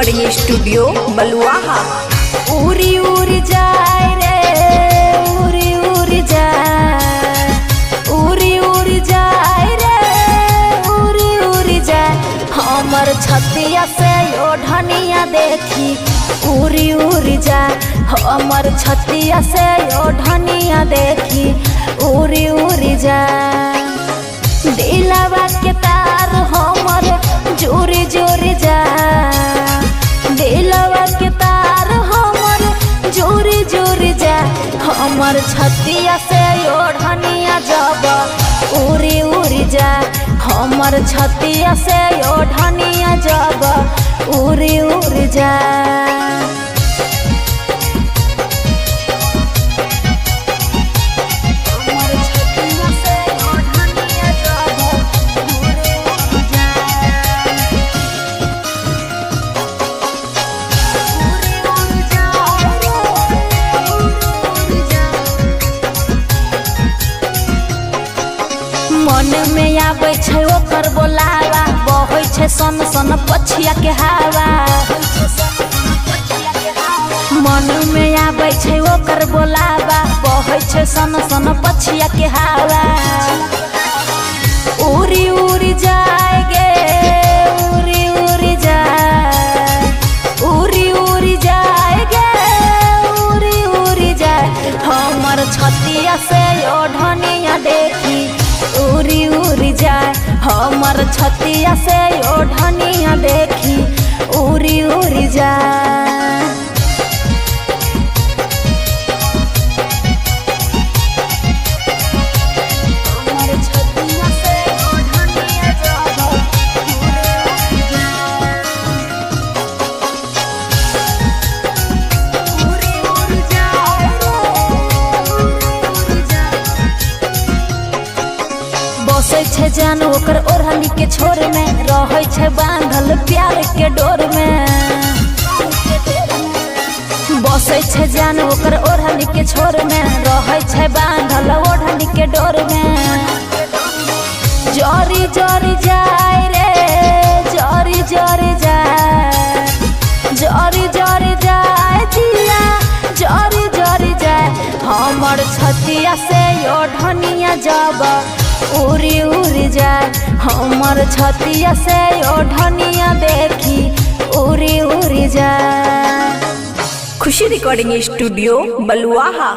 Recording studio बलुआहा। उरी उरी जाए रे उरी उरी जाए, उरी उरी जाए रे उरी उरी जाए, हमर छतिया से ओढ़निया देखी उरी उरी जाए, हमर छतिया से ओढ़निया देखी उरी उरी जाए। दिलवा के तार हमर जोरी जोरी जाए, दिलवा के तार हमर जोरी जोरी जाए, हमर छतिया से ओढ़निया जब उरी उरी जाए, हमर छतिया से ओढ़निया जब उरी उरी जाए। मन में आवे छै ओकर बोलावा, बहै छै सन सन पछिया के हवा। मन में आवे छै ओकर बोलावा, बहै छै सन सन पछिया के हवा। उरी उरी जाए गे उरी उरी जाए, उरी उरी जाए गे उरी उरी जाए, हमर छतिया से ओढ़निया देखी उरी उरी जाए, हमर छतिया से ओढ़निया देखी उरी उरी जाए। बसै छै जान ओकर ओढ़नी के छोर में, रहै छै बांधल प्यार के डोर में। बसै छै जान ओकर ओढ़नी के छोर में, रहै छै बांधल ओढ़नी के डोर में। जरी जरी जाए रे जरी जरी जाए, जरी जरी जाए जिया जरी जरी जाए, हमर छतिया से ओढ़निया जब उरी उरी जाए, हमर छतिया से ओढ़निया देखी उरी उरी जाए। खुशी रिकॉर्डिंग स्टूडियो बलुआहा।